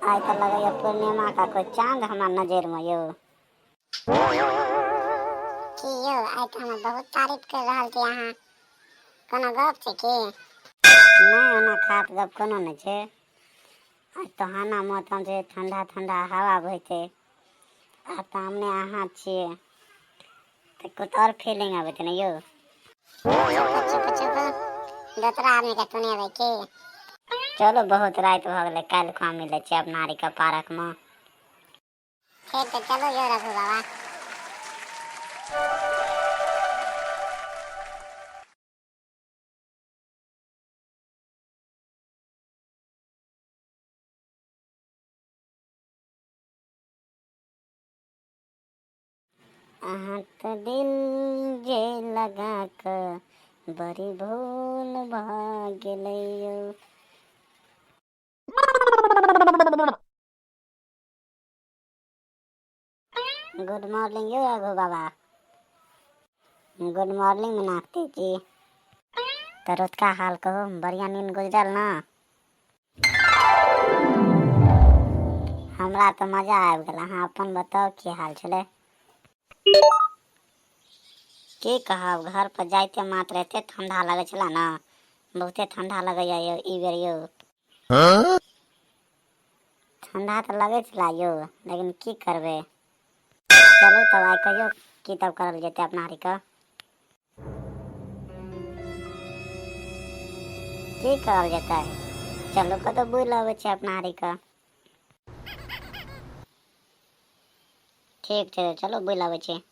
आइ तो लगैया पूर्णिमा का कोई चांद हमार नजर में यो। की यौ आइ तो हम बहुत तारीफ कर रहल छी अहाँ। कोनो गप छै की? नहीं ओना खास गप कोनो नहीं छै। आज तो हाना मौसम छै, ठंडा ठंडा हवा बहते। आ सामने अहाँ छिए तो कुछ और फीलिंग आबैत ने यो। चुप दोसरा आदमी के सुनेबै की? चलो बहुत रात भ गेलै, काल्हि खुआ मिलै छै अपना आरी के पार्क में। ठीक तो चलो यो रघु बाबा। अहाँ तो दिल जे लगा कर बड़ी भूल भ गेलै यो। गुड मॉर्निंग यो रघु बाबा। गुड मॉर्निंग मीनाक्षी जी। तो रोज का हाल कहो, बढ़िया नींद गुजरल ना? हमरा तो मजा आबि गेल। अहाँ अपन बताओ की हाल छलै? की कहब, घर पर जाइते मात्र एते ठंडा लगे छला ना, बहुते ठंडा लगैया यो ई बेर यो। ठंडा तो लगे छला यो, लेकिन की करबे। चलू तब आइ कहियो की तब करल जेते अपना आरी के। की करल जेते? चलू कतौ बुलि अबै छै अपना आरी के। ठीक छै चलो बुलि अबै छी।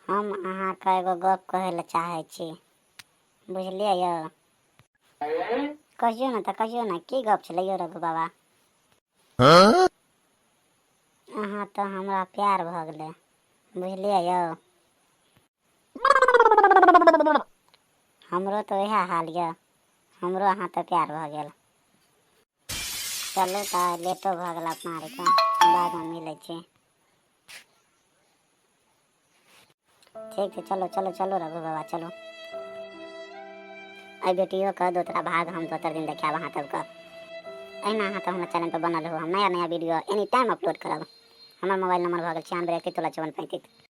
हम अहाँके एगो गप कहै लए चाहै छी, बुझलियै यौ? कहियो ने तऽ कहियो ने, की गप छलै यौ रघु बाबा? अहाँ तो हमरा प्यार भऽ गेलै, बुझलियै यौ? हमरो तो इएह हाल यऽ, हमरो अहाँ तो प्यार भऽ गेल। चलू तऽ लेटो भऽ गेल अपना आरके, बादमे मिलै छी। ठीक छै चलो चलो चलो रघु बाबा चलो। एहि बेटियों का दोसरा भाग हम दोसर दिन देखायब अहाँ सबके। अहिना अहाँ सब हमर चैनल पर बनल रहू, हम नया नया वीडियो एनी टाइम अपलोड करब। हमर मोबाइल नंबर भऽ गेल 96 31 54 35।